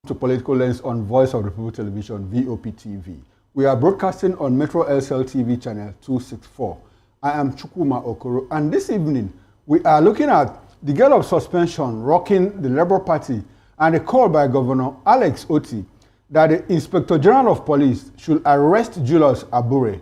To Political Lens on Voice of the People Television, VOPTV. We are broadcasting on Metro LCL TV channel 264. I am Chukuma Okoro, and this evening we are looking at the gale of suspension rocking the Labour Party and a call by Governor Alex Otti that the Inspector General of Police should arrest Julius Abure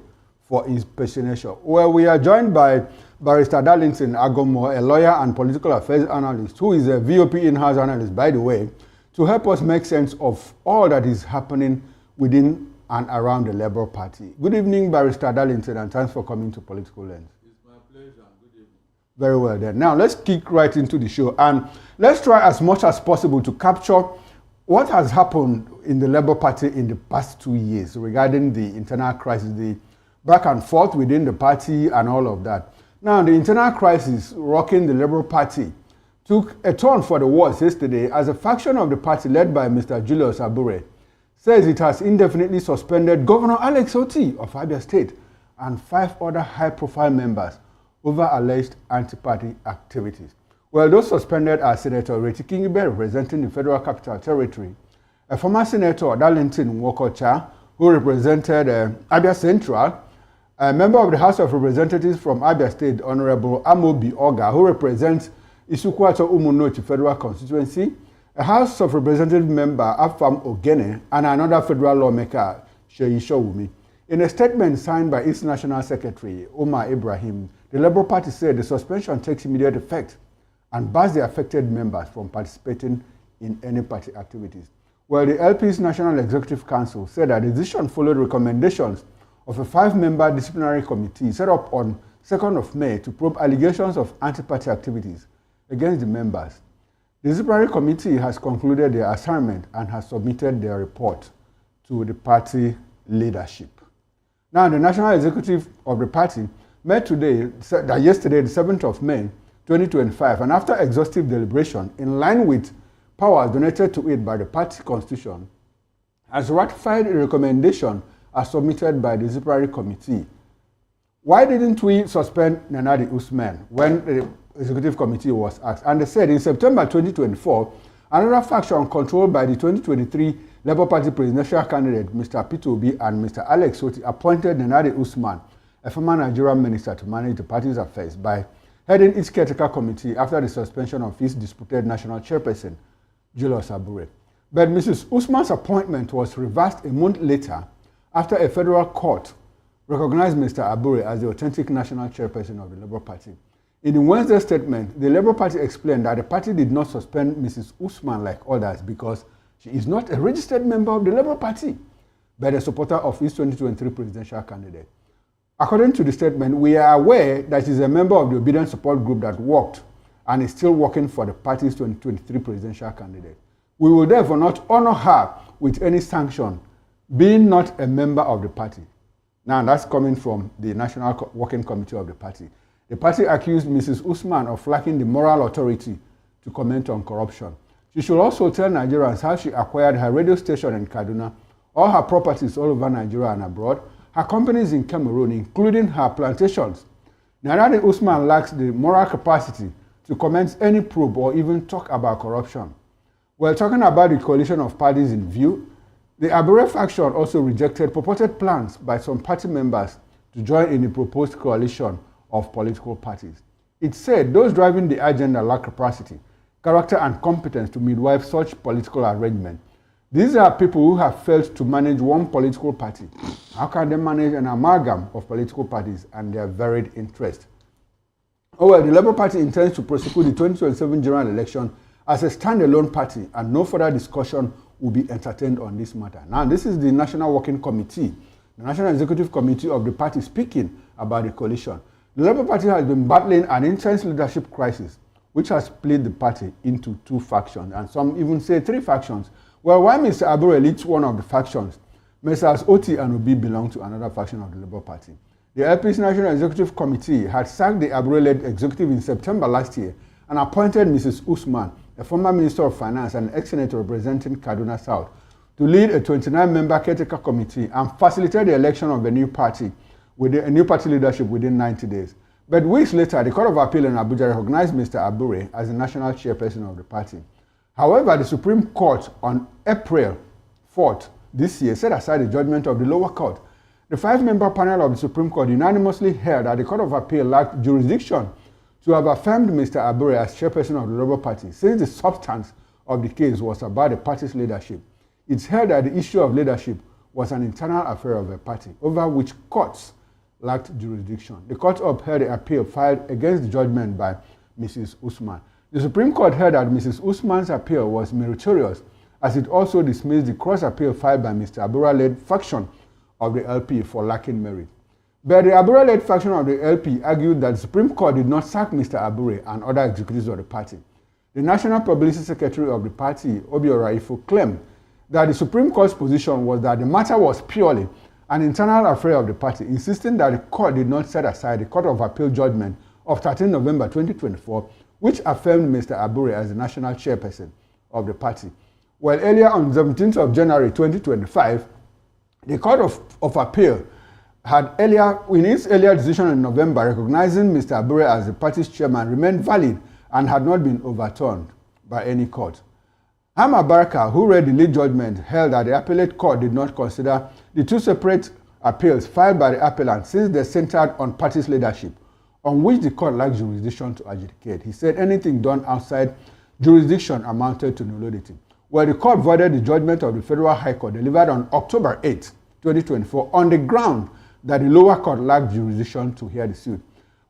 for impersonation. Well, we are joined by Barrister Darlington Agomo, a lawyer and political affairs analyst, who is a VOP in-house analyst, by the way, to help us make sense of all that is happening within and around the Labour Party. Good evening, Barrister Darlington, and thanks for coming to Political Lens. It's my pleasure. Good evening. Very well then. Now, let's kick right into the show, and let's try as much as possible to capture what has happened in the Labour Party in the past 2 years regarding the internal crisis, the back and forth within the party and all of that. Now, the internal crisis rocking the Labour Party took a turn for the worse yesterday as a faction of the party led by Mr. Julius Abure says it has indefinitely suspended Governor Alex Otti of Abia State and 5 other high-profile members over alleged anti-party activities. Well, those suspended are Senator Reti Kingibe, representing the Federal Capital Territory, a former Senator Darlington Wokocha, who represented Abia Central, a member of the House of Representatives from Abia State, Honorable Amobi Oga, who represents Isukwato Umunochi Federal Constituency, a House of Representative member Afam Ogene, and another federal lawmaker, Sheyi Showumi. In a statement signed by its National Secretary, Omar Ibrahim, the Labour Party said the suspension takes immediate effect and bars the affected members from participating in any party activities. Well, the LP's National Executive Council said that the decision followed recommendations of a 5-member disciplinary committee set up on 2nd of May to probe allegations of anti-party activities against the members. The disciplinary committee has concluded their assignment and has submitted their report to the party leadership. Now, the National Executive of the party met yesterday, the 7th of May, 2025, and after exhaustive deliberation, in line with powers donated to it by the party constitution, has ratified a recommendation as submitted by the disciplinary committee. Why didn't we suspend Nenadi Usman when the executive committee was asked? And they said in September 2024, another faction controlled by the 2023 Labour Party presidential candidate, Mr. Peter Obi and Mr. Alex Otti, appointed Nenadi Usman, a former Nigerian minister, to manage the party's affairs by heading its caretaker committee after the suspension of his disputed national chairperson, Julius Abure. But Mrs. Usman's appointment was reversed a month later after a federal court recognized Mr. Abure as the authentic national chairperson of the Labour Party. In the Wednesday statement, the Labour Party explained that the party did not suspend Mrs. Usman like others because she is not a registered member of the Labour Party, but a supporter of its 2023 presidential candidate. According to the statement, we are aware that she is a member of the obedient support group that worked and is still working for the party's 2023 presidential candidate. We will therefore not honor her with any sanction, being not a member of the party. Now, that's coming from the National Working Committee of the party. The party accused Mrs. Usman of lacking the moral authority to comment on corruption. She should also tell Nigerians how she acquired her radio station in Kaduna, all her properties all over Nigeria and abroad, her companies in Cameroon, including her plantations. Nenadi Usman lacks the moral capacity to comment any probe or even talk about corruption. While talking about the coalition of parties in view, the Abure faction also rejected purported plans by some party members to join in the proposed coalition of political parties. It said those driving the agenda lack capacity, character, and competence to midwife such political arrangement. These are people who have failed to manage one political party. How can they manage an amalgam of political parties and their varied interests? Oh well, the Labour Party intends to prosecute the 2027 general election as a standalone party, and no further discussion will be entertained on this matter. Now, this is the National Working Committee, the National Executive Committee of the party, speaking about the coalition. The Labour Party has been battling an intense leadership crisis, which has split the party into 2 factions, and some even say 3 factions. Well, while Mr. Abure leads one of the factions, Messrs. Otti and Obi belong to another faction of the Labour Party. The LP's National Executive Committee had sacked the Abure-led executive in September last year and appointed Mrs. Usman, a former Minister of Finance and ex-senator representing Kaduna South, to lead a 29-member caretaker committee and facilitate the election of a new party leadership within 90 days. But weeks later, the Court of Appeal in Abuja recognized Mr. Abure as the national chairperson of the party. However, the Supreme Court on April 4th this year set aside the judgment of the lower court. The 5-member panel of the Supreme Court unanimously held that the Court of Appeal lacked jurisdiction to have affirmed Mr. Abure as chairperson of the Labour Party, since the substance of the case was about the party's leadership. It held that the issue of leadership was an internal affair of a party, over which courts lacked jurisdiction. The court upheld the appeal filed against the judgment by Mrs. Usman. The Supreme Court held that Mrs. Usman's appeal was meritorious, as it also dismissed the cross-appeal filed by Mr. Abura-led faction of the LP for lacking merit. But the Abura-led faction of the LP argued that the Supreme Court did not sack Mr. Abure and other executives of the party. The National Publicity Secretary of the party, Obiora Ifo, claimed that the Supreme Court's position was that the matter was purely an internal affair of the party, insisting that the court did not set aside the Court of Appeal judgment of 13 November 2024, which affirmed Mr. Abure as the national chairperson of the party. Well, earlier on 17th of January 2025, the Court of Appeal had in its earlier decision in November, recognizing Mr. Abure as the party's chairman remained valid and had not been overturned by any court. Hama Baraka, who read the lead judgment, held that the appellate court did not consider the two separate appeals filed by the appellant, since they centered on party's leadership, on which the court lacked jurisdiction to adjudicate. He said anything done outside jurisdiction amounted to nullity. Well, the court voided the judgment of the Federal High Court delivered on October 8, 2024, on the ground that the lower court lacked jurisdiction to hear the suit.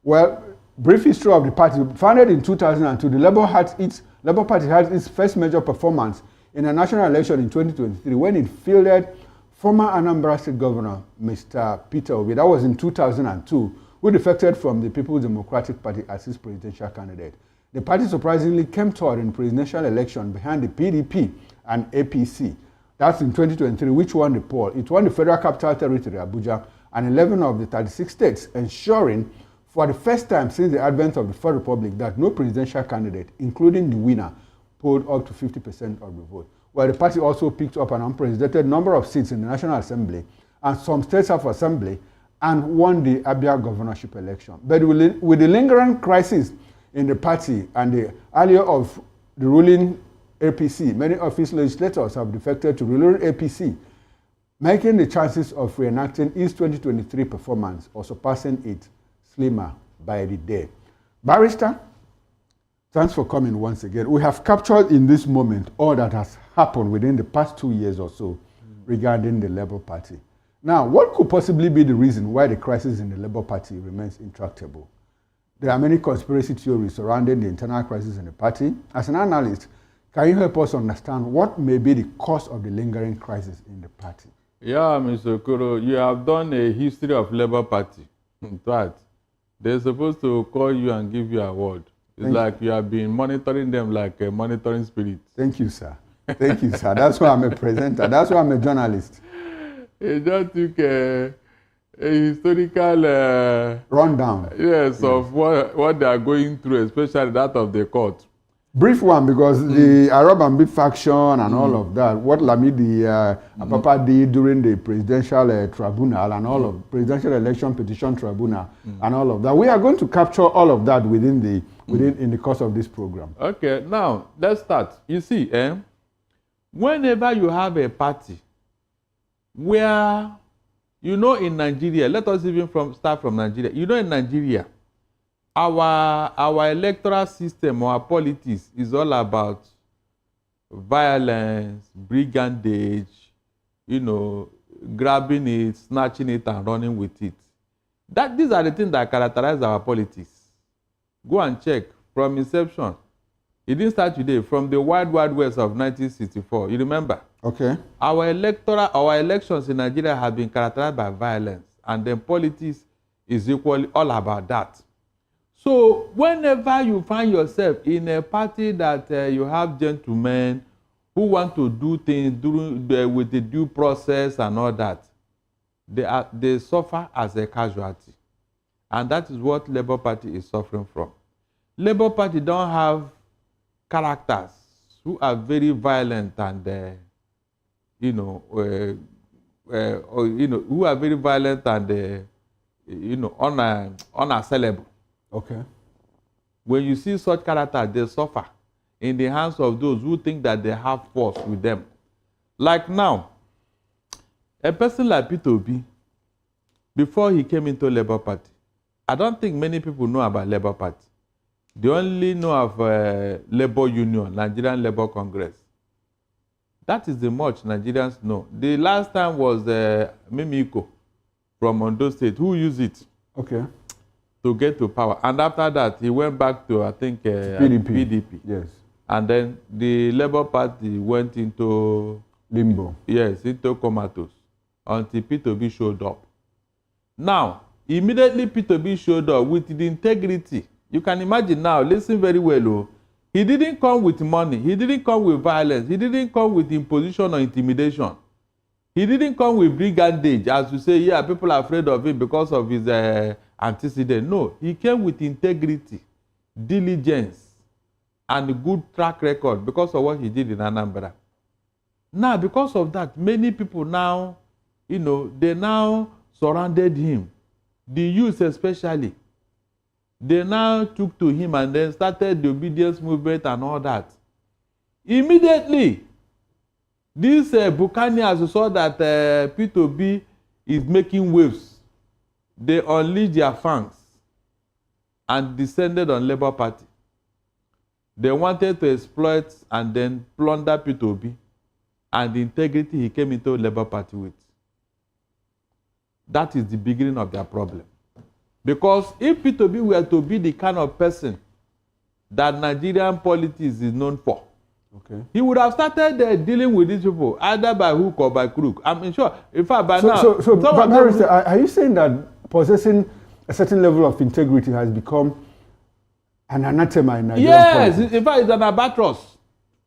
Well, brief history of the party. Founded in 2002, the Labour Party had its first major performance in a national election in 2023 when it fielded former Anambra State Governor Mr. Peter Obi. That was in 2002, who defected from the People's Democratic Party as his presidential candidate. The party surprisingly came third in presidential election behind the PDP and APC. That's in 2023, which won the poll. It won the Federal Capital Territory, Abuja, and 11 of the 36 states, ensuring for the first time since the advent of the Third Republic that no presidential candidate, including the winner, polled up to 50% of the vote. Well, the party also picked up an unprecedented number of seats in the National Assembly and some States of Assembly and won the Abia governorship election. But with the lingering crisis in the party and the allure of the ruling APC, many of its legislators have defected to ruling APC, making the chances of reenacting its 2023 performance or surpassing it slimmer by the day. Barrister, thanks for coming once again. We have captured in this moment all that has happened within the past 2 years or so regarding the Labour Party. Now, what could possibly be the reason why the crisis in the Labour Party remains intractable? There are many conspiracy theories surrounding the internal crisis in the party. As an analyst, can you help us understand what may be the cause of the lingering crisis in the party? Yeah, Mr. Okoro, you have done a history of Labour Party. In fact, they're supposed to call you and give you an award. It's like you have been monitoring them like a monitoring spirit. Thank you, sir. Thank you, sir. That's why I'm a presenter. That's why I'm a journalist. It just took a historical rundown. Yes, of what they are going through, especially that of the court. Brief one, because the Arab and Big faction and all of that, what Lamidi Apapa did during the presidential tribunal and all of presidential election petition tribunal and all of that. We are going to capture all of that in the course of this program. Okay, now let's start. You see, whenever you have a party where, in Nigeria, let us even start from Nigeria. In Nigeria, our electoral system, our politics is all about violence, brigandage, grabbing it, snatching it, and running with it. These are the things that characterize our politics. Go and check from inception. It didn't start today. From the Wild West of 1964, you remember? Okay. Our elections in Nigeria have been characterized by violence, and then politics is equally all about that. So whenever you find yourself in a party that you have gentlemen who want to do things with the due process and all that, they suffer as a casualty. And that is what Labour Party is suffering from. Labour Party don't have characters who are very violent and who are very violent and unassailable. Okay. When you see such characters, they suffer in the hands of those who think that they have force with them. Like now, a person like Peter Obi, before he came into Labour Party, I don't think many people know about Labour Party. They only know of Labour Union, Nigerian Labour Congress. That is the much Nigerians know. The last time was Mimiko from Ondo State, who used it to get to power. And after that, he went back to, I think, PDP. Yes. And then the Labour Party went into limbo. Yes, into comatose until Peter Obi showed up. Now, immediately Peter Obi showed up with the integrity. You can imagine now, listen very well. Oh, he didn't come with money. He didn't come with violence. He didn't come with imposition or intimidation. He didn't come with brigandage, as you say, yeah, people are afraid of him because of his antecedent. No, he came with integrity, diligence, and a good track record because of what he did in Anambra. Now, because of that, many people now, they now surrounded him. The youth especially. They now took to him and then started the obedience movement and all that. Immediately, these Buccaneers saw that Peter Obi is making waves. They unleashed their fangs and descended on Labour Party. They wanted to exploit and then plunder Peter Obi and the integrity he came into Labour Party with. That is the beginning of their problem. Because if Peter Obi were to be the kind of person that Nigerian politics is known for, he would have started dealing with these people either by hook or by crook. I'm sure. In fact, by now. So Barrister, are you saying that possessing a certain level of integrity has become an anathema in Nigerian politics? Yes, in fact, it's an albatross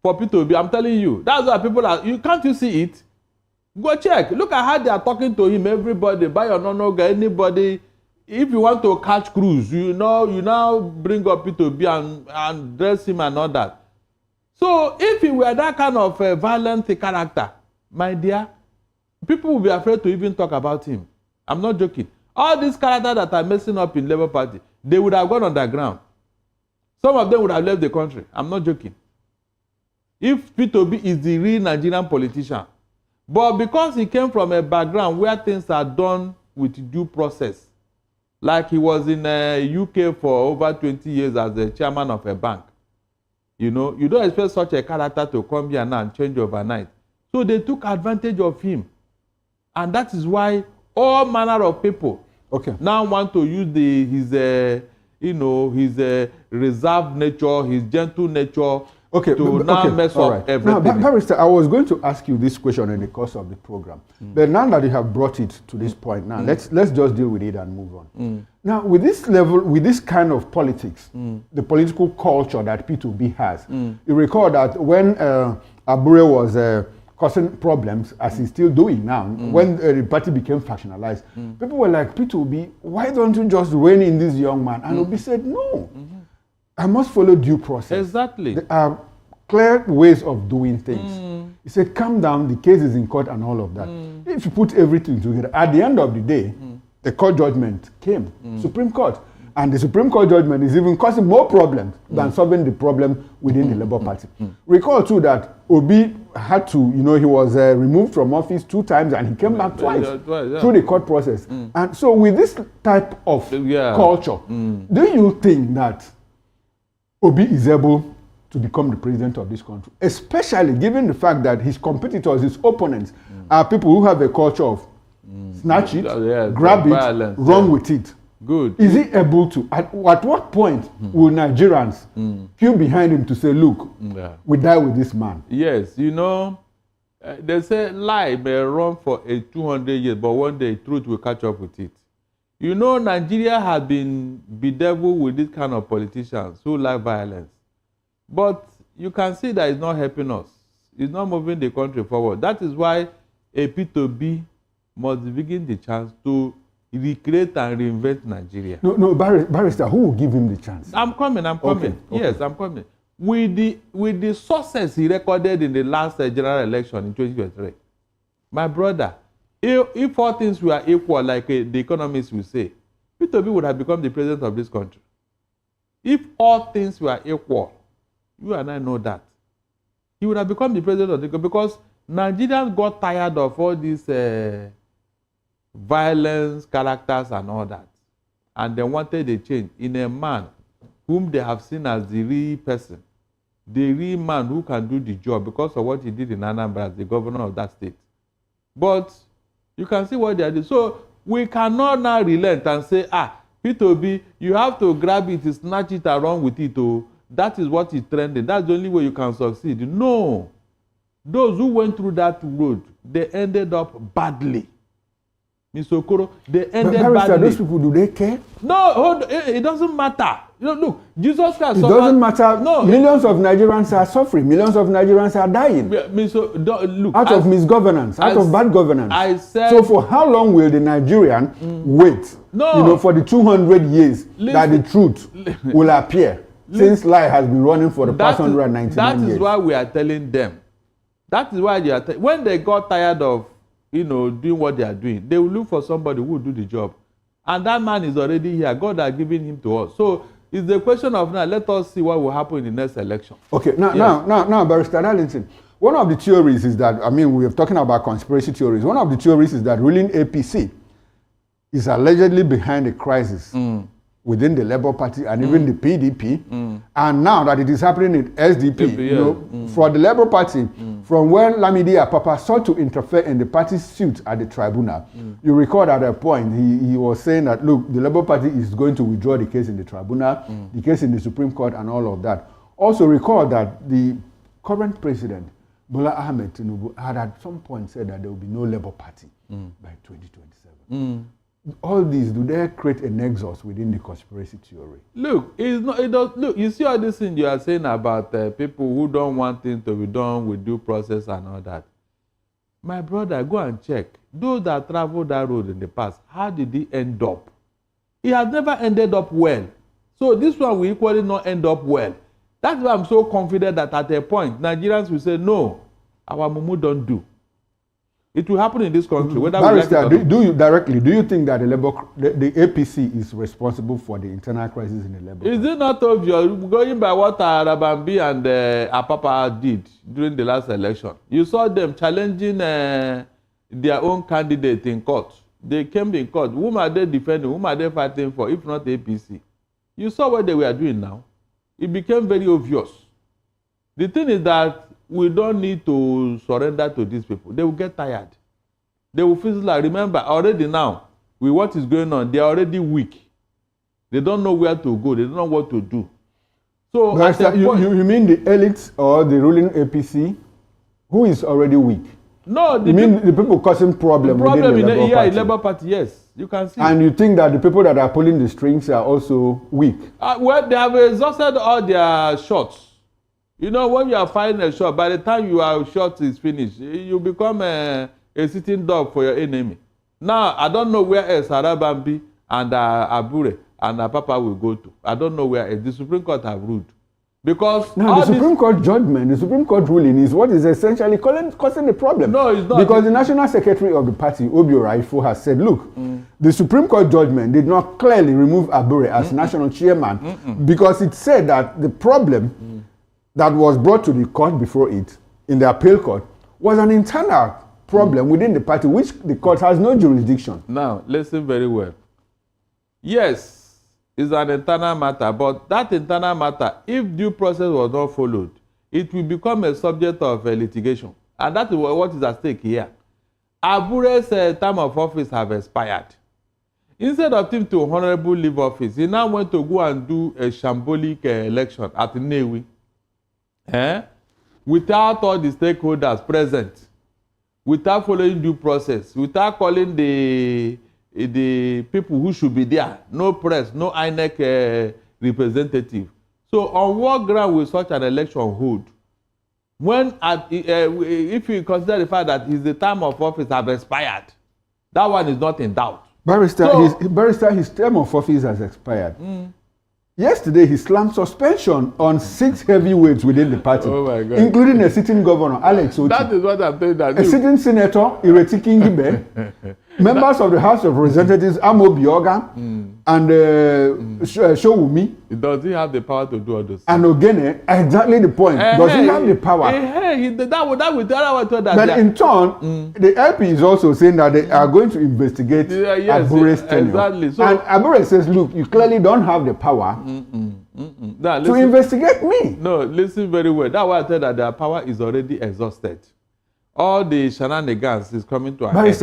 for Peter Obi. I'm telling you. That's why people are. Can't you see it? Go check. Look at how they are talking to him. Everybody, buy your no-no-ga, anybody. If you want to catch cruise, you now bring up Peter Obi and dress him and all that. So if he were that kind of violent character, my dear, people will be afraid to even talk about him. I'm not joking. All these characters that are messing up in Labour Party, they would have gone underground. Some of them would have left the country. I'm not joking. If Peter Obi is the real Nigerian politician, but because he came from a background where things are done with due process, like he was in UK for over 20 years as the chairman of a bank. You don't expect such a character to come here now and change overnight. So they took advantage of him. And that is why all manner of people now want to use his reserved nature, his gentle nature, to now mess up everything. Now, Barrister, I was going to ask you this question in the course of the program. But now that you have brought it to this point, now let's just deal with it and move on. Now, with this level, with this kind of politics, the political culture that P2B has, you recall that when Abure was causing problems, as he's still doing now, when the party became factionalized, people were like, P2B, why don't you just rein in this young man? And Obi said, no. I must follow due process. Exactly. There are clear ways of doing things. He said, calm down, the case is in court and all of that. If you put everything together, at the end of the day, the court judgment came, Supreme Court. And the Supreme Court judgment is even causing more problems than solving the problem within the Labour Party. Recall too that Obi had to, he was removed from office 2 times and he came back twice through the court process. And so with this type of culture, do you think that Obi is able to become the president of this country, especially given the fact that his competitors, his opponents, are people who have a culture of snatch it, grab it, violence, run with it. Good. Is he able to? At what point will Nigerians queue behind him to say, look, we die with this man? Yes, they say lie may run for 200 years, but one day truth will catch up with it. Nigeria has been bedeviled with this kind of politicians who like violence. But you can see that it's not helping us. It's not moving the country forward. That is why a P2B must be given the chance to recreate and reinvent Nigeria. No, Barrister, who will give him the chance? I'm coming. Okay. Yes, I'm coming. With the success he recorded in the last general election in 2023, my brother, if all things were equal, like the economists will say, P2B would have become the president of this country. If all things were equal, You and I know that. He would have become the president of the country because Nigerians got tired of all these violence, characters, and all that. And they wanted a change in a man whom they have seen as the real person, the real man who can do the job because of what he did in Anambra as the governor of that state. But you can see what they are doing. So we cannot now relent and say, P2B, you have to grab it, snatch it, and run with it. Oh, that is what is trending. That's the only way you can succeed. No. Those who went through that road, they ended up badly. Mr. Okoro, they ended badly. Those people, do they care? No, it doesn't matter. Look, Jesus Christ. It doesn't matter. No, millions of Nigerians are suffering. Millions of Nigerians are dying. Look, out of misgovernance, out of bad governance. I said. So for how long will the Nigerian wait? No. For the 200 years that the truth will appear. Since lie has been running for the past 199 years. That is why we are telling them. That is why they are when they got tired of doing what they are doing, they will look for somebody who will do the job. And that man is already here. God has given him to us. So it's the question of now, let us see what will happen in the next election. Okay, now, Barrister Darlington, one of the theories is that, we are talking about conspiracy theories. One of the theories is that ruling APC is allegedly behind the crisis within the Labour Party and even the PDP. And now that it is happening in SDP, for the Labour Party, from when Lamidi Apapa sought to interfere in the party's suit at the tribunal, you recall at a point he was saying that, look, the Labour Party is going to withdraw the case in the tribunal, the case in the Supreme Court and all of that. Also recall that the current president, Bola Ahmed Tinubu, had at some point said that there will be no Labour Party by 2027. All these, do they create a nexus within the conspiracy theory? Look, look, you see all these things you are saying about people who don't want things to be done with due process and all that. My brother, go and check. Those that traveled that road in the past, how did he end up? He has never ended up well. So this one will equally not end up well. That's why I'm so confident that at a point, Nigerians will say, no, our mumu don't do. It will happen in this country. Whether Barrister, do you think that the APC is responsible for the internal crisis in the Labour? Is it not obvious, going by what Arabambi and Apapa did during the last election? You saw them challenging their own candidate in court. They came in court. Whom are they defending? Whom are they fighting for, if not APC? You saw what they were doing now. It became very obvious. The thing is that we don't need to surrender to these people. They will get tired. They will feel like, remember, already now, with what is going on, they are already weak. They don't know where to go. They don't know what to do. So, you mean the elites or the ruling APC, who is already weak? No, you mean the people causing problem within the Labour Party? Labour Party, yes. You can see. And you think that the people that are pulling the strings are also weak? Well, they have exhausted all their shots. You know, when you are firing a shot, by the time your shot is finished, you become a sitting dog for your enemy. Now, I don't know where else Arabambi and Abure and Apapa will go to. I don't know where else. The Supreme Court have ruled. Because now, the Supreme Court judgment, the Supreme Court ruling is what is essentially causing the problem. No, it's not. Because the National Secretary of the party, Obio Raifo, has said, look, the Supreme Court judgment did not clearly remove Abure as national chairman because it said that the problem that was brought to the court before it, in the appeal court, was an internal problem within the party, which the court has no jurisdiction. Now, listen very well. Yes, it's an internal matter, but that internal matter, if due process was not followed, it will become a subject of litigation. And that is what is at stake here. Abure's term of office have expired. Instead of him to honorable leave office, he now went to go and do a shambolic election at Nnewi. Without all the stakeholders present, without following due process, without calling the people who should be there, no press, no INEC representative. So on what ground will such an election hold? When if you consider the fact that the term of office have expired, that one is not in doubt. Barrister, his term of office has expired. Yesterday, he slammed suspension on 6 heavyweights within the party, including a sitting governor, Alex Oti. That is what I'm saying. A sitting senator, Ireti Kingibe, members of the House of Representatives, Amo Bioga and Showumi. Does he have the power to do all those things? And Ogene, exactly the point. Does he have the power? That would tell that. But in turn, the LP is also saying that they are going to investigate Abure's tenure. Exactly. So, and Abure says, look, you clearly don't have the power to investigate me. No, listen very well. That's why I tell that their power is already exhausted. All the shenanigans is coming to an end.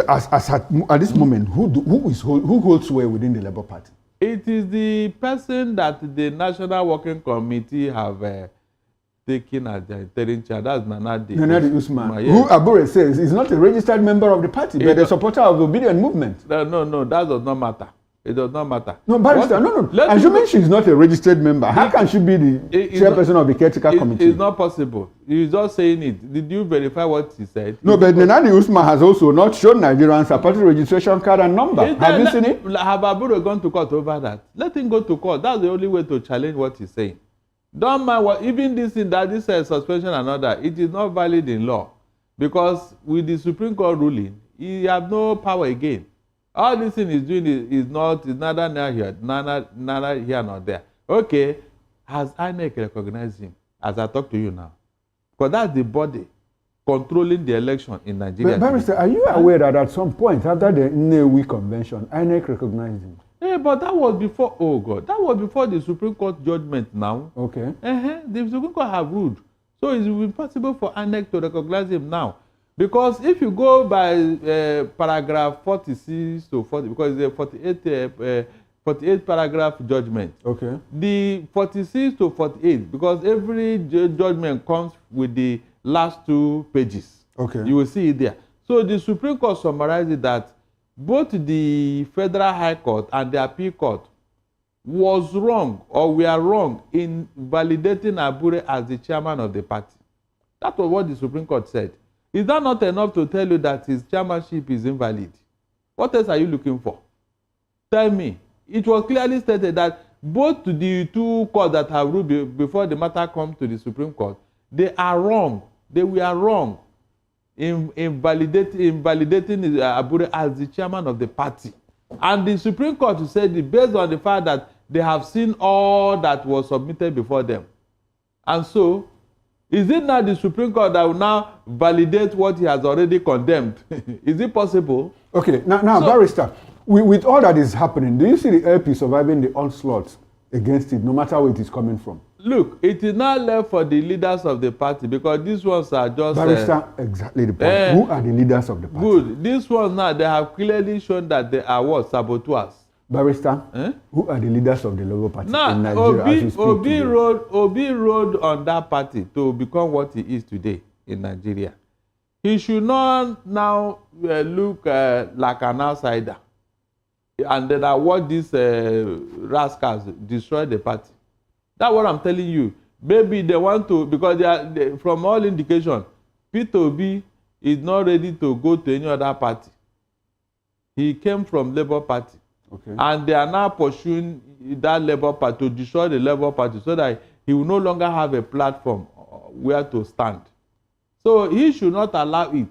At this moment, who holds sway within the Labour Party? It is the person that the National Working Committee have taken as their interim chair. That's Nanadi Usman, who Abure says is not a registered member of the party, but a supporter of the obedient movement. No, that does not matter. It does not matter. No, Barrister, no. Assuming she is not a registered member, how can she be the chairperson of the caretaker committee? It's not possible. He's just saying it. Did you verify what he said? No, but Nanadi Usman has also not shown Nigerians a party registration card and number. Have you seen it? Have Abure gone to court over that? Let him go to court. That's the only way to challenge what he's saying. Don't mind what, even this thing that this suspension and all that, it is not valid in law. Because with the Supreme Court ruling, he has no power again. All this thing is doing is neither here nor there. Okay, has INEC recognized him as I talk to you now? Because that's the body controlling the election in Nigeria. But Barrister, are you aware that at some point after the Nnewi convention, INEC recognized him? Yeah, but that was before, oh God, that was before the Supreme Court judgment now. Okay. The Supreme Court have ruled. So it's impossible for INEC to recognize him now. Because if you go by paragraph 46 to 40, because it's a 48 paragraph judgment. Okay. The 46 to 48, because every judgment comes with the last 2 pages. Okay. You will see it there. So the Supreme Court summarized that both the Federal High Court and the Appeal Court was wrong or were wrong in validating Abure as the chairman of the party. That was what the Supreme Court said. Is that not enough to tell you that his chairmanship is invalid? What else are you looking for? Tell me. It was clearly stated that both the 2 courts that have ruled before the matter comes to the Supreme Court, they are wrong. They were wrong in validating Abure as the chairman of the party. And the Supreme Court said, based on the fact that they have seen all that was submitted before them. And so, is it now the Supreme Court that will now validate what he has already condemned? Is it possible? Okay, now so, Barrister, with all that is happening, do you see the LP surviving the onslaught against it, no matter where it is coming from? Look, it is not left for the leaders of the party because these ones are just... Barrister, exactly the point. Who are the leaders of the party? Good. These ones now, they have clearly shown that they are what? Saboteurs. Barrister, who are the leaders of the Labour Party in Nigeria? Obi rode on that party to become what he is today in Nigeria. He should not now look like an outsider. And then what these rascals destroy the party. That's what I'm telling you. Maybe they want to, because from all indication, Peter Obi is not ready to go to any other party. He came from Labour Party. Okay. And they are now pursuing that Labour Party to destroy the Labour Party so that he will no longer have a platform where to stand. So he should not allow it.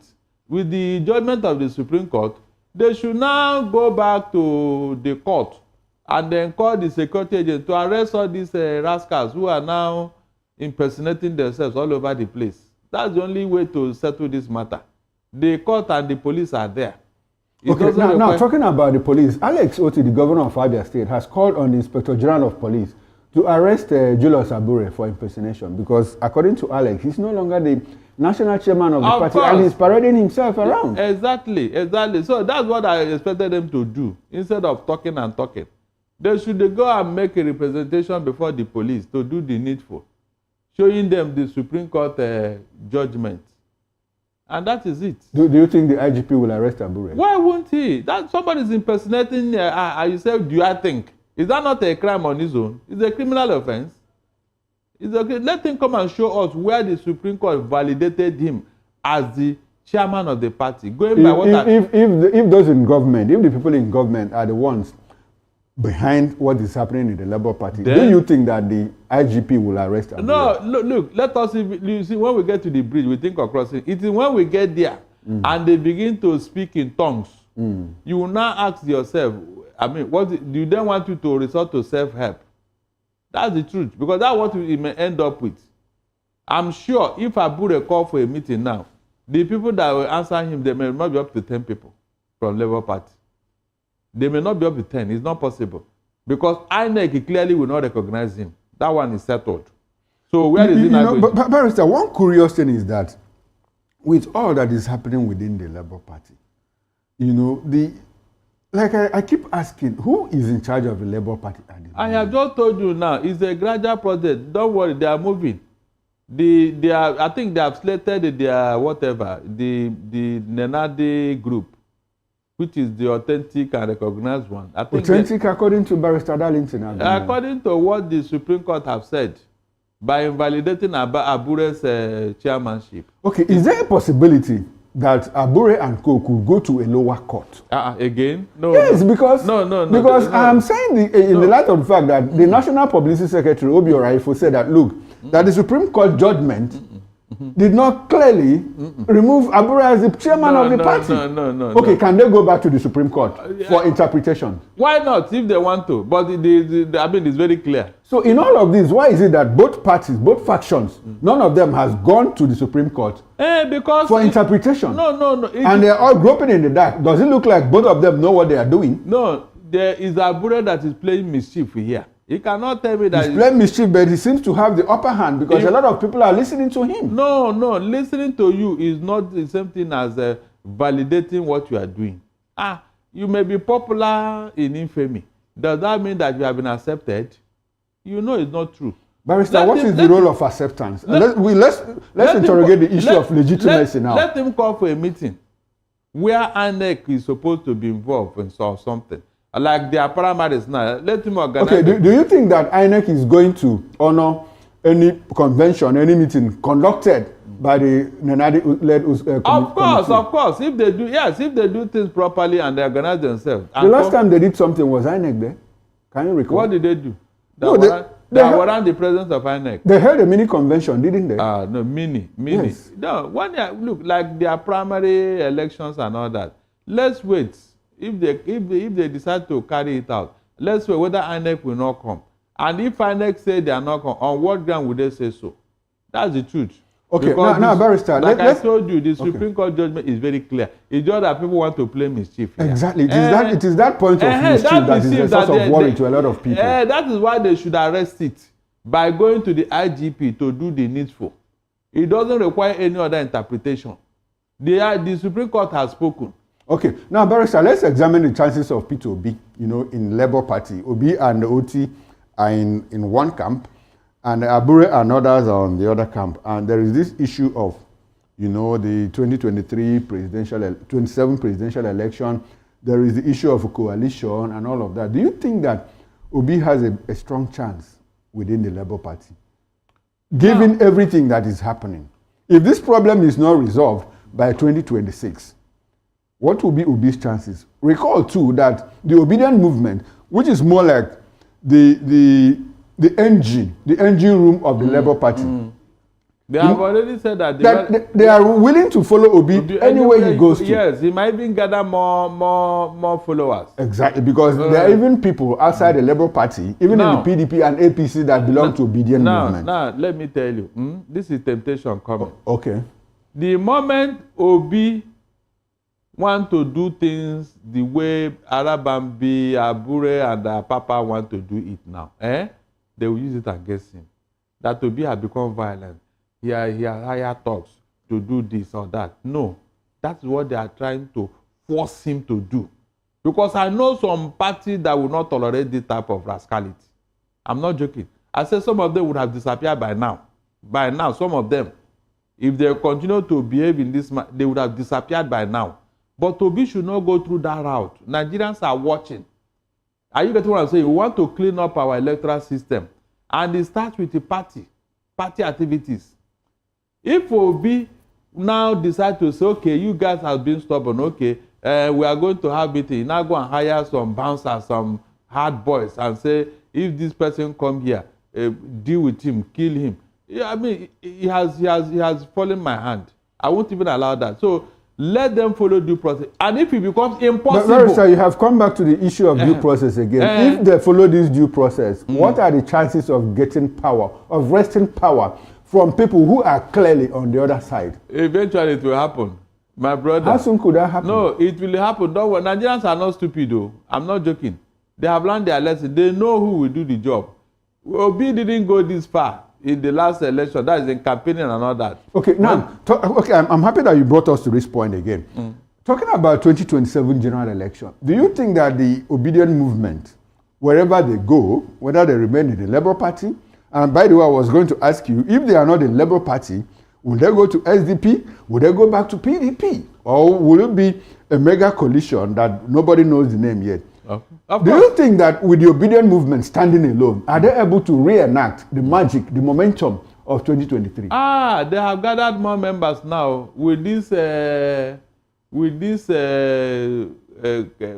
With the judgment of the Supreme Court, they should now go back to the court and then call the security agent to arrest all these rascals who are now impersonating themselves all over the place. That's the only way to settle this matter. The court and the police are there. Okay, now talking about the police, Alex Oti, the governor of Abia State, has called on the Inspector General of Police to arrest Julius Abure for impersonation because, according to Alex, he's no longer the national chairman of the party and he's parading himself around. Exactly. So that's what I expected them to do. Instead of talking and talking, they should go and make a representation before the police to do the needful, showing them the Supreme Court judgment. And that is it. Do you think the IGP will arrest Abure? Why won't he? That somebody is impersonating you say, do I think? Is that not a crime on his own? It's a criminal offense. It's okay. Let him come and show us where the Supreme Court validated him as the chairman of the party. Going by what if those in government, if the people in government are the ones behind what is happening in the Labour Party, then, do you think that the IGP will arrest Abure? No, look, let us see, when we get to the bridge, we think of crossing. It is when we get there and they begin to speak in tongues You will now ask yourself, I mean, what do you then want you to resort to self-help? That's the truth, because that's what we may end up with. I'm sure if Abure call for a meeting now, the people that will answer him, they may not be up to 10 people from Labour Party. They may not be up to 10. It's not possible. Because INEC clearly will not recognize him. That one is settled. So where is he now going? But Barrister, one curious thing is that with all that is happening within the Labour Party, I keep asking, who is in charge of the Labour Party at the moment? I have just told you now, it's a gradual process. Don't worry, they are moving. I think they have slated their whatever, the Nenade group, which is the authentic and recognized one. I think authentic according to Barrister Darlington? According to what the Supreme Court have said, by invalidating Abure's chairmanship. Okay, is there a possibility that Abure and Co could go to a lower court? Again? No. Yes, because no. I'm saying in the light of the fact that the National Publicity Secretary, Obi Oraifo, said that, look, that the Supreme Court judgment did not clearly remove Abure as the chairman of the party. No. Okay, can they go back to the Supreme Court for interpretation? Why not, if they want to? But I mean, it's very clear. So in all of this, why is it that both parties, both factions, none of them has gone to the Supreme Court because for interpretation? No. And they're all groping in the dark. Does it look like both of them know what they are doing? No, there is Abure that is playing mischief here. He cannot tell me that he's playing mischief, but he seems to have the upper hand because a lot of people are listening to him. No, listening to you is not the same thing as validating what you are doing. You may be popular in infamy. Does that mean that you have been accepted? You know it's not true. Barrister, what is the role of acceptance? Let's interrogate the issue of legitimacy now. Let him call for a meeting where INEC is supposed to be involved in something. Like their primaries now, let him organize. Okay, do you think that INEC is going to honor any convention, any meeting conducted by the Nenade-led committee? Of course. If they do things properly and they organize themselves. The last time they did something was INEC there. Can you recall? What did they do? They were around the presence of INEC. They held a mini convention, didn't they? No, mini. Yes. No, look, like their primary elections and all that. Let's wait. If they decide to carry it out, let's wait whether INEC will not come. And if INEC say they are not come, on what ground would they say so? That's the truth. Okay, now Barrister, like I told you, the Supreme Court judgment is very clear. It's just that people want to play mischief here. Exactly. It is that point of mischief that is a source of worry to a lot of people. That is why they should arrest it by going to the IGP to do the needful. It doesn't require any other interpretation. The Supreme Court has spoken. Okay, now Barrister, let's examine the chances of Peter Obi, in Labour Party. Obi and Oti are in one camp, and Abure and others are on the other camp. And there is this issue of, the 2023 27 presidential election. There is the issue of a coalition and all of that. Do you think that Obi has a strong chance within the Labour Party, given everything that is happening? If this problem is not resolved by 2026, what will be Obi's chances? Recall too that the obedient movement, which is more like the engine room of the Labour Party. They have already said that they are willing to follow Obi anywhere he goes to. Yes, he might even gather more followers. Exactly, because there are even people outside the Labour Party, even in the PDP and APC, that belong to obedient movement. Now, let me tell you, this is temptation coming. Okay. The moment Obi want to do things the way Arabambi, Abure, and Papa want to do it now, they will use it against him. That Obi has become violent. He has higher talks to do this or that. No, that's what they are trying to force him to do. Because I know some parties that will not tolerate this type of rascality. I'm not joking. I said some of them would have disappeared by now. By now, some of them, if they continue to behave in this manner, they would have disappeared by now. But Obi should not go through that route. Nigerians are watching. Are you getting what I'm saying? We want to clean up our electoral system. And it starts with the party activities. If Obi now decide to say, okay, you guys have been stubborn, okay, we are going to have meeting. Now go and hire some bouncers, some hard boys, and say, if this person come here, deal with him, kill him. Yeah, I mean, he has fallen my hand. I won't even allow that. So let them follow due process. And if it becomes impossible... But sir, you have come back to the issue of due process again. If they follow this due process, what are the chances of getting power, of wresting power from people who are clearly on the other side? Eventually it will happen, my brother. How soon could that happen? No, it will happen. Don't worry. Nigerians are not stupid though. I'm not joking. They have learned their lesson. They know who will do the job. Obi didn't go this far in the last election. That is in campaigning and all that. Okay, now, I'm happy that you brought us to this point again. Talking about 2027 general election, do you think that the obedient movement, wherever they go, whether they remain in the Labour Party, and by the way, I was going to ask you, if they are not in Labour Party, will they go to SDP? Will they go back to PDP? Or will it be a mega coalition that nobody knows the name yet? Do you think that with the obedient movement standing alone, are they able to reenact the magic, the momentum of 2023? They have gathered more members now with this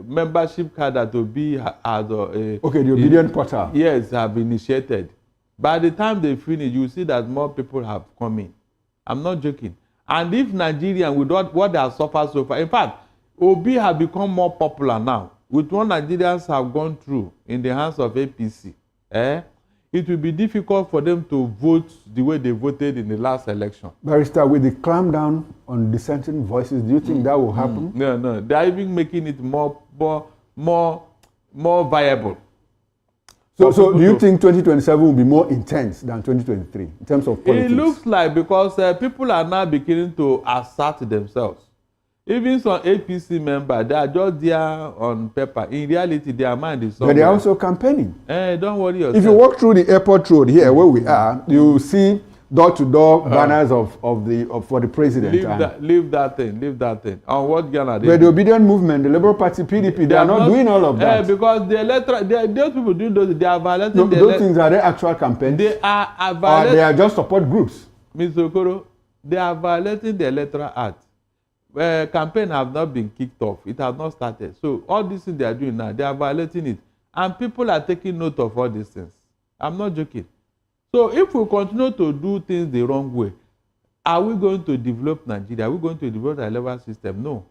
membership card that Obi has. The obedient portal. Yes, have initiated. By the time they finish, you see that more people have come in. I'm not joking. And if Nigerian, with what they have suffered so far, in fact, Obi has become more popular now. With what Nigerians have gone through in the hands of APC, it will be difficult for them to vote the way they voted in the last election. Barrister, with the clamp down on dissenting voices, do you think that will happen? No. They are even making it more viable. So do you think 2027 will be more intense than 2023 in terms of politics? It looks like, because people are now beginning to assert themselves. Even some APC members, they are just there on paper. In reality, their mind is somewhere. But they are also campaigning. Don't worry yourself. If you walk through the airport road here, where we are, you see door-to-door banners for the president. Leave that thing. On what Ghana? But the obedient movement, the Labour Party, PDP, they are not doing all of that. Because the electoral, those people doing those, they are violating the those things are their actual campaigns. They are violating. Or they are just support groups. Mr. Okoro, they are violating the Electoral Act. Campaign have not been kicked off. It has not started. So all these things they are doing now, they are violating it. And people are taking note of all these things. I'm not joking. So if we continue to do things the wrong way, are we going to develop Nigeria? Are we going to develop the level system? No.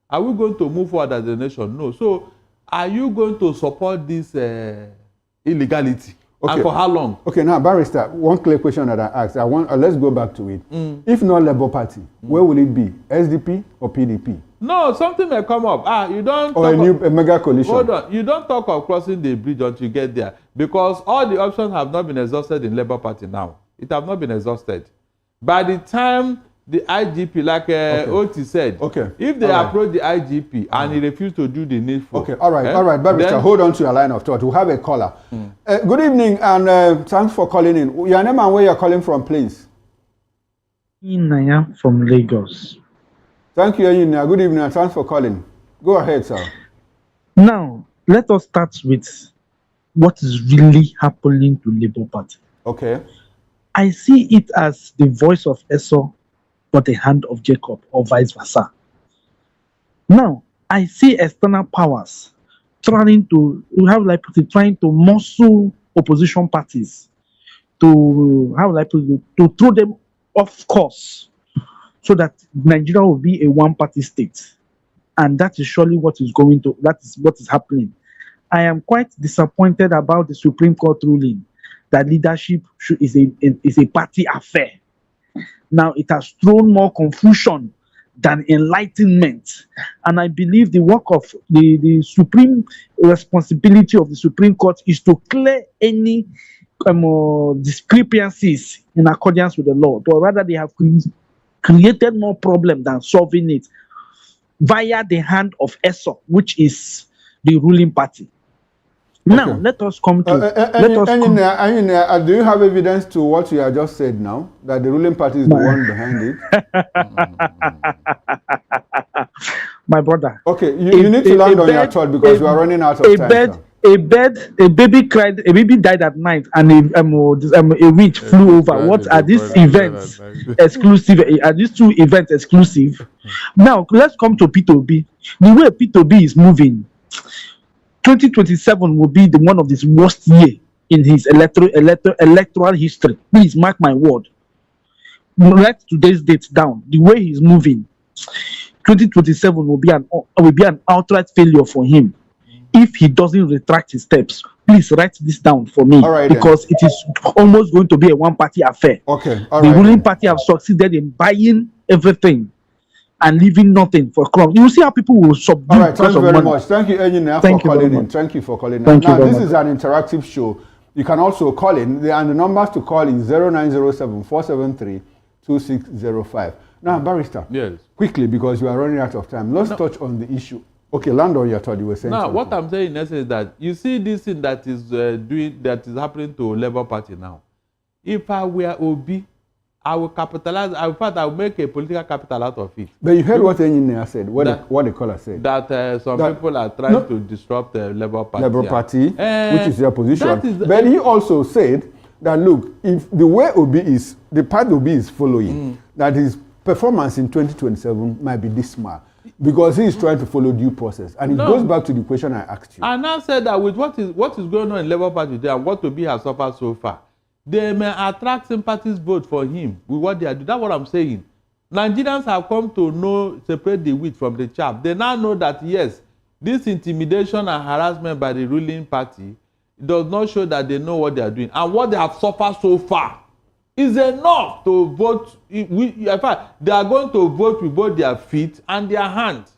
Are we going to move forward as a nation? No. So are you going to support this illegality? Okay. And for how long? Okay, now, Barrister, one clear question that I asked. Let's go back to it. If not Labour Party, where will it be? SDP or PDP? No, something may come up. You don't. Or a mega coalition. Hold on. You don't talk of crossing the bridge until you get there, because all the options have not been exhausted in Labour Party now. It have not been exhausted. By the time the IGP, like Oti said, if they approach the IGP and he refused to do the needful. Okay, all right, Barrister, hold on to your line of thought. We'll have a caller. Good evening, and thanks for calling in. Your name and where you're calling from, please. Inaya from Lagos. Thank you, Inaya. Good evening, and thanks for calling. Go ahead, sir. Now, let us start with what is really happening to Labour Party. Okay. I see it as the voice of Esau, but the hand of Jacob, or vice versa. Now, I see external powers trying to muscle opposition parties to throw them off course, so that Nigeria will be a one-party state, and that is surely what is happening. I am quite disappointed about the Supreme Court ruling that leadership is a party affair. Now it has thrown more confusion than enlightenment, and I believe the work of the supreme responsibility of the Supreme Court is to clear any discrepancies in accordance with the law, but rather they have created more problem than solving it via the hand of Esau, which is the ruling party. Now, let us come to... do you have evidence to what you have just said now, that the ruling party is the one behind it? My brother. Okay, you need to land on your thought, because we are running out of time. A baby cried, a baby died at night, and a witch flew over. What are these events exclusive? Are these two events exclusive? Now, let's come to P2B. The way P2B is moving, 2027 will be one of his worst year in his electoral history. Please mark my word. Write today's date down. The way he's moving, 2027 will be an outright failure for him if he doesn't retract his steps. Please write this down for me, All right, because it is almost going to be a one-party affair. Okay, all the right. ruling party have succeeded in buying everything and leaving nothing for crumbs. You will see how people will subdue All right, because thank you of very money. much. Thank you, Engineer, for Thank you very calling in. much. Thank you for calling in. Thank you Now, very this much. is an interactive show. You can also call in, and the numbers to call is 0907-473-2605. Now, Barrister, Yes. quickly, because we are running out of time, let's touch on the issue. Okay, land on your thought, you were saying Now, something. what I'm saying in essence is that you see this thing that is happening to Labour Party now. If I were Obi, I will capitalize. In fact, I will make a political capital out of it. But you heard what the engineer said, what the caller said. That some people are trying to disrupt the Labour Party. Labour Party, which is their position. But he also said that, look, if the way Obi is, the path Obi is following, that his performance in 2027 might be dismal, because he is trying to follow due process. And it goes back to the question I asked you. I now said that with what is going on in Labour Party today and what Obi has suffered so far, they may attract sympathies vote for him with what they are doing. That's what I'm saying. Nigerians have come to know, separate the wheat from the chaff. They now know that, yes, this intimidation and harassment by the ruling party does not show that they know what they are doing. And what they have suffered so far is enough to vote. In fact, they are going to vote with both their feet and their hands.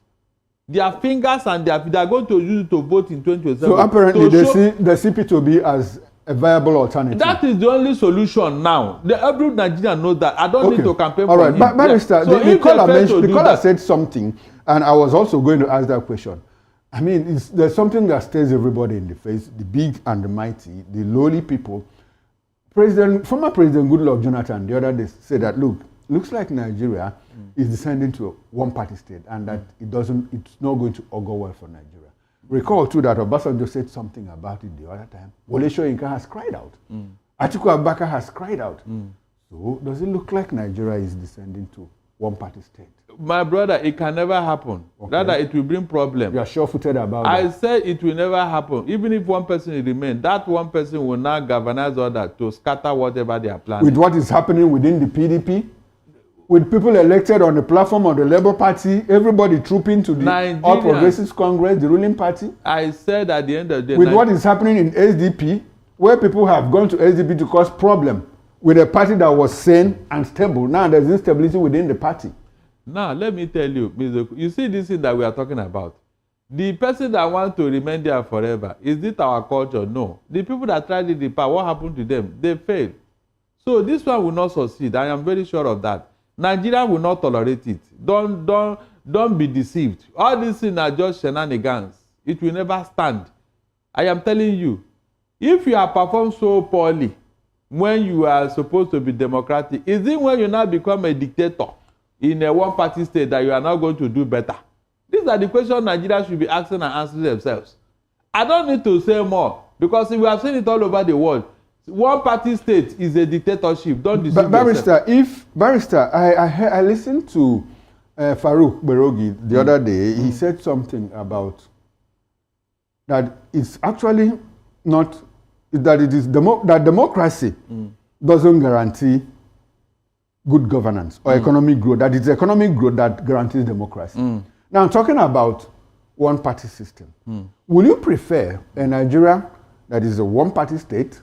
Their fingers and their feet. They are going to use it to vote in 2027. So apparently they see the CP2B as a viable alternative. That is the only solution now. Every Nigerian knows that. I don't need to campaign for him. All right, Barrister, so the caller said something, and I was also going to ask that question. I mean, there's something that stares everybody in the face, the big and the mighty, the lowly people. Former President Goodluck Jonathan the other day said that, look, looks like Nigeria is descending to a one-party state, and that it's not going to augur well for Nigeria. Recall too that Obasanjo said something about it the other time. Wole Soyinka has cried out. Atiku Abubakar has cried out. So does it look like Nigeria is descending to one-party state? My brother, it can never happen. Okay. Rather, it will bring problems. You are sure-footed about that. I said it will never happen. Even if one person remains, that one person will now galvanize others to scatter whatever they are planning. With what is happening within the PDP, with people elected on the platform of the Labour Party, everybody trooping to the All Progressives Congress, the ruling party. I said at the end of the day, with what is happening in SDP, where people have gone to SDP to cause problem with a party that was sane and stable. Now there's instability within the party. Now let me tell you, you see this thing that we are talking about. The person that wants to remain there forever, is it our culture? No. The people that tried it in the past, what happened to them? They failed. So this one will not succeed. I am very sure of that. Nigeria will not tolerate it. Don't be deceived. All these things are just shenanigans. It will never stand. I am telling you, if you have performed so poorly when you are supposed to be democratic, is it when you now become a dictator in a one-party state that you are not going to do better? These are the questions Nigeria should be asking and answering themselves. I don't need to say more, because we have seen it all over the world. One-party state is a dictatorship. Don't deceive yourself. Barrister, I listened to Farouk Berogi the other day. He said something about that it's actually not, that it is that democracy doesn't guarantee good governance or economic growth. That it's economic growth that guarantees democracy. Now I'm talking about one-party system. Will you prefer a Nigeria that is a one-party state,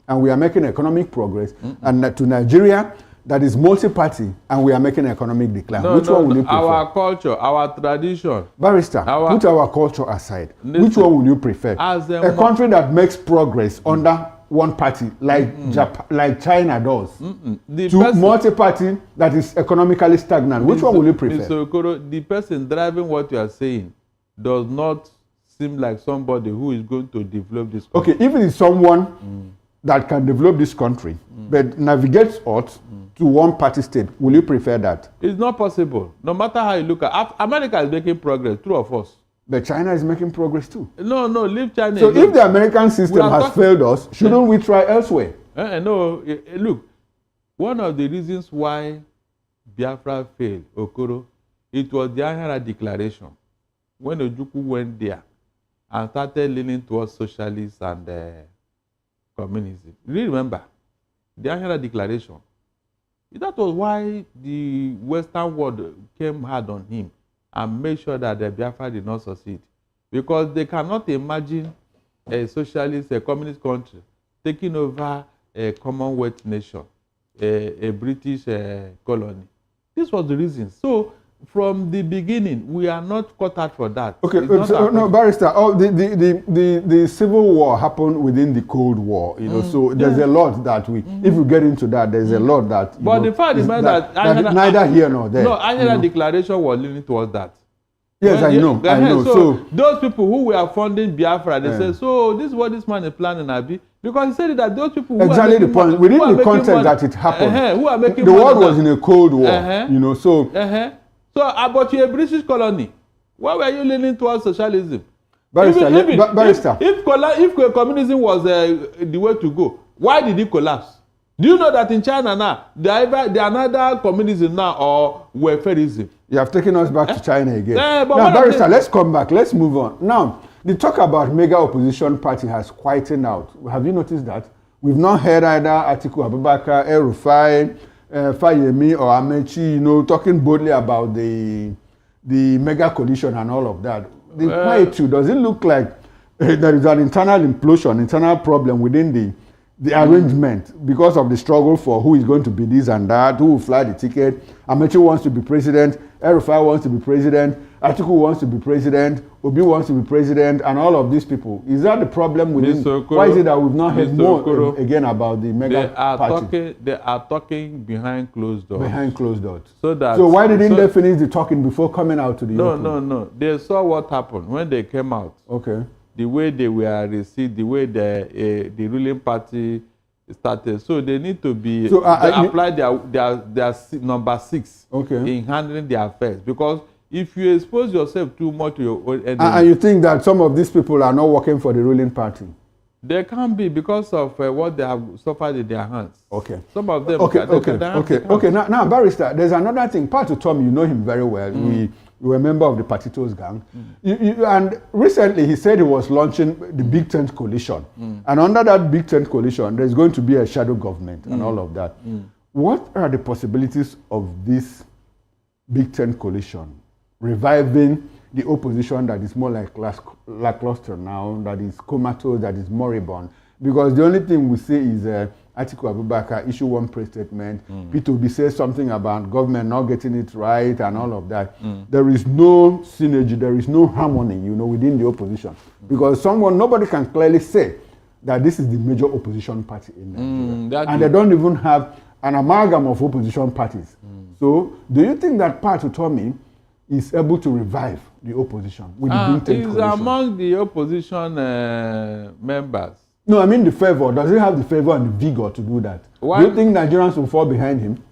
and we are making economic progress, and to Nigeria that is multi-party and we are making economic decline? Which one will you prefer? Our culture, our tradition. Barrister, put our culture aside. Which one will you prefer? A country that makes progress under one party, like China does, to multi-party that is economically stagnant. Which one will you prefer? Mr. Okoro, the person driving what you are saying does not seem like somebody who is going to develop this country. Okay, if it is someone that can develop this country, but navigates out to one-party state, will you prefer that? It's not possible. No matter how you look at it. America is making progress, two of us. But China is making progress too. No, leave China. So if the American system has failed us, shouldn't we try elsewhere? No, look, one of the reasons why Biafra failed, Okoro, it was the Ahara Declaration. When Ojukwu went there and started leaning towards socialism and communism. Remember, the Ahara Declaration. That was why the Western world came hard on him and made sure that the Biafra did not succeed. Because they cannot imagine a socialist, a communist country taking over a Commonwealth nation, a British colony. This was the reason. So, from the beginning, we are not cut out for that. Okay, so, no, Barrister. Oh, the Civil War happened within the Cold War. You know, so there's a lot that we. If we get into that, there's a lot that. But the fact is that neither here nor there. No, Angela declaration was leaning towards that. Yes, I know. I know. So those people who were funding Biafra, they say, so this is what this man is planning, Abi. Because he said that those people who exactly the point within the context that it happened. Who are making the world was in a Cold War. You know, so. So, but you're a British colony. Why were you leaning towards socialism? Barrister, if communism was the way to go, why did it collapse? Do you know that in China now, they are neither communism now or welfareism? You have taken us back to China again. But now, Barrister, let's come back. Let's move on. Now, the talk about mega opposition party has quietened out. Have you noticed that? We've not heard either Atiku Abubakar, El-Rufai, Fayemi or Amechi, you know, talking boldly about the mega coalition and all of that. The quietude, does it look like there is an internal implosion, internal problem within the arrangement because of the struggle for who is going to be this and that, who will fly the ticket? Amechi wants to be president, El-Rufai wants to be president, Atiku wants to be president, Obi wants to be president, and all of these people. Is that the problem within? Why is it that we've not heard more again about the mega party? They are talking behind closed doors. Behind closed doors. So why didn't they finish the talking before coming out to the open? No. They saw what happened when they came out. Okay. The way they were received, the way the ruling party started. So they need to be apply their number 6 in handling their affairs. Because if you expose yourself too much to your own enemy, and you think that some of these people are not working for the ruling party? They can be because of what they have suffered in their hands. Okay. Some of them. Okay. Now, Barrister, there's another thing. Patu Tom, you know him very well. We were a member of the Patitos gang. And recently he said he was launching the Big Tent Coalition. And under that Big Tent Coalition, there's going to be a shadow government and all of that. What are the possibilities of this Big Tent Coalition reviving the opposition that is more like lackluster now, that is comatose, that is moribund? Because the only thing we say is Atiku Abubakar issue one press statement, P2B says something about government not getting it right and all of that. There is no synergy, there is no harmony, you know, within the opposition. Because nobody can clearly say that this is the major opposition party in Nigeria. And they don't even have an amalgam of opposition parties. So, do you think that Patu Tommy is able to revive the opposition with the Big Tent Coalition? He's among the opposition members. No, I mean the favor. Does he have the favor and the vigor to do that? Why? Do you think Nigerians will fall behind him?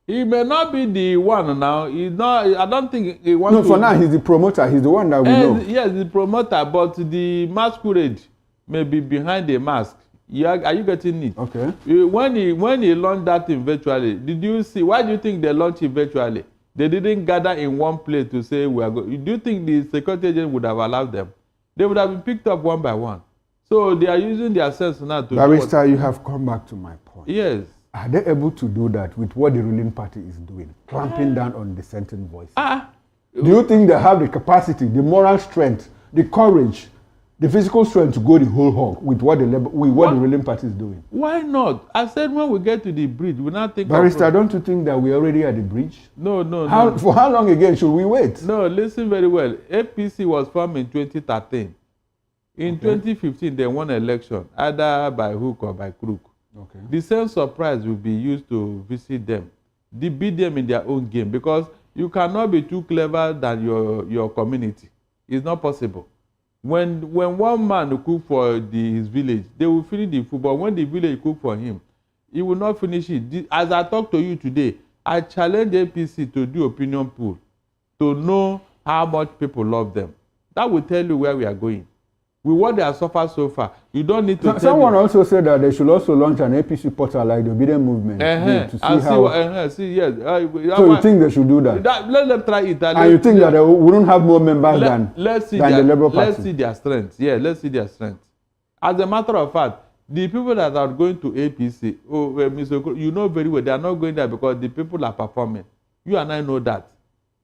He may not be the one now. He's not. I don't think he wants to. No, for now he's the promoter. He's the one that we know. Yes, the promoter, but the masquerade may be behind the mask. Are you getting it? Okay. When he launched that thing virtually, did you see? Why do you think they launched it virtually? They didn't gather in one place to say we are going. Do you think the security agent would have allowed them? They would have been picked up one by one. So they are using their sense now to. Barrister, you have come back to my point. Yes. Are they able to do that with what the ruling party is doing, clamping down on dissenting voices? Do you think they have the capacity, the moral strength, the courage, the physical strength to go the whole hog with what the ruling party is doing? Why not? I said when we get to the bridge, we not think. Barrister, don't you think that we're already at the bridge? No. For how long again should we wait? No, listen very well. APC was formed in 2013. In 2015, they won an election, either by hook or by crook. Okay. The same surprise will be used to visit them, beat them in their own game, because you cannot be too clever than your community. It's not possible. When one man cook for his village, they will finish the food, but when the village cook for him, he will not finish it. As I talk to you today, I challenge APC to do opinion poll to know how much people love them. That will tell you where we are going. With what they have suffered so far, you don't need to. Someone also said that they should also launch an APC portal like the obedient movement to see how. Yes. So you think they should do that? Let them try it. And you think that they wouldn't have more members than the Labour Party? Let's see their strength. Yeah, let's see their strength. As a matter of fact, The people that are going to APC, Mr. Okoro, you know very well, they are not going there because the people are performing. You and I know that.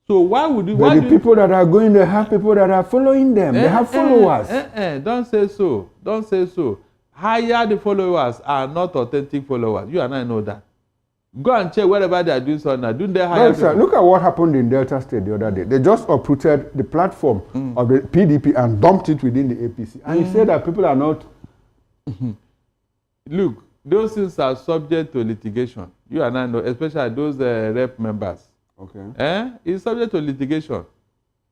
So why would you? But the people that are going there have people that are following them. They have followers. Don't say so. Don't say so. Hire the followers are not authentic followers. You and I know that. Go and check wherever they are doing something now. Don't they hire people? Look at what happened in Delta State the other day. They just uprooted the platform of the PDP and dumped it within the APC. And you say that people are not... Look, those things are subject to litigation. You and I know, especially those rep members. Okay. It's subject to litigation.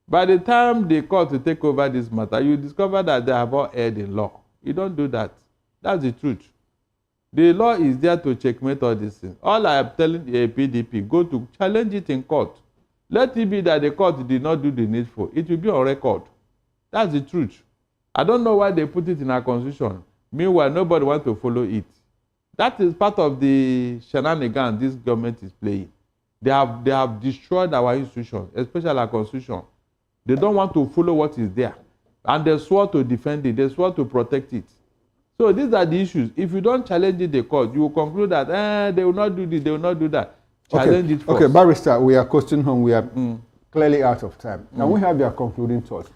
By the time they call to take over this matter, you discover that they have all erred in law. You don't do that. That's the truth. The law is there to checkmate all these things. All I am telling the PDP, go to challenge it in court. Let it be that the court did not do the needful. It will be on record. That's the truth. I don't know why they put it in our constitution. Meanwhile, nobody wants to follow it. That is part of the shenanigans this government is playing. They have destroyed our institutions, especially our constitution. They don't want to follow what is there. And they swore to defend it. They swore to protect it. So these are the issues. If you don't challenge it, the court, you will conclude that they will not do this, they will not do that. Challenge it first. Okay, Barrister, we are coasting home. We are clearly out of time. Now we have your concluding thoughts.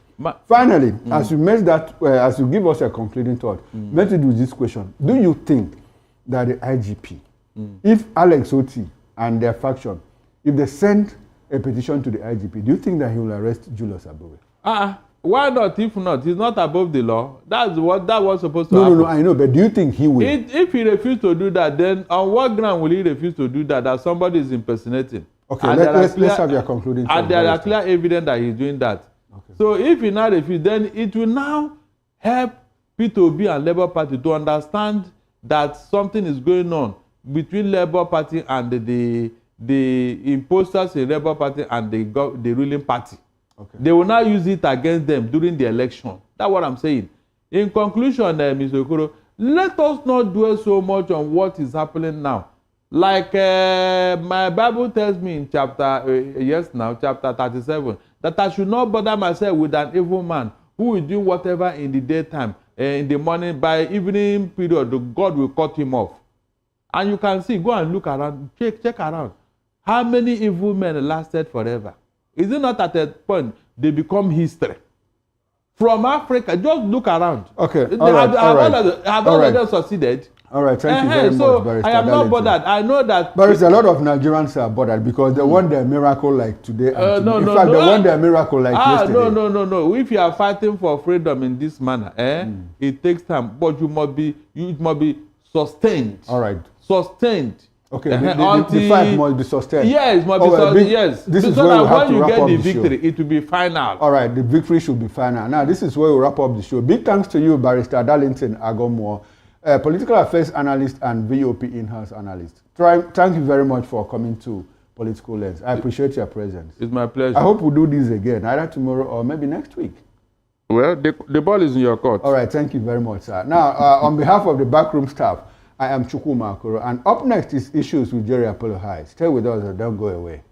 Finally, as you make that, as you give us a concluding thought, let's do this question. Do you think that the IGP, if Alex Oti and their faction, if they send a petition to the IGP, do you think that he will arrest Julius Abure? Why not? If not, he's not above the law. That was supposed to happen. No, I know, but do you think he will? If he refuses to do that, then on what ground will he refuse to do that? That somebody is impersonating. Okay, let's have your concluding thought. And there are clear evidence that he's doing that. Okay. So if he now refuses, then it will now help P2B and Labour Party to understand that something is going on between Labour Party and the imposters in Labour Party and the ruling party. Okay. They will now use it against them during the election. That's what I'm saying. In conclusion, Mr. Okoro, let us not dwell so much on what is happening now. Like my Bible tells me in chapter 37, that I should not bother myself with an evil man who is doing whatever in the daytime, in the morning, by evening period, God will cut him off. And you can see, go and look around, check around. How many evil men lasted forever? Is it not at a point they become history? From Africa, just look around. Okay, have all of them succeeded? All right, thank you very much, Barrister. I am not bothered. I know that. Barrister, a lot of Nigerians are bothered because they want their miracle like today. And they want their miracle like yesterday. No. If you are fighting for freedom in this manner, it takes time, but you must be sustained. All right. Sustained. Okay, the fight must be sustained. Yes, must be sustained. Yes. This is where we have to wrap up the show. When you get the victory, it will be final. All right, the victory should be final. Now, this is where we wrap up the show. Big thanks to you, Barrister Darlington Agomwo, political affairs analyst and VOP in-house analyst. Thank you very much for coming to Political Lens. I appreciate your presence. It's my pleasure. I hope we'll do this again, either tomorrow or maybe next week. Well, the ball is in your court. All right, thank you very much, sir. Now, on behalf of the backroom staff, I am Chukwuma Okoro, and up next is Issues with Jerry Apollo High. Stay with us and don't go away.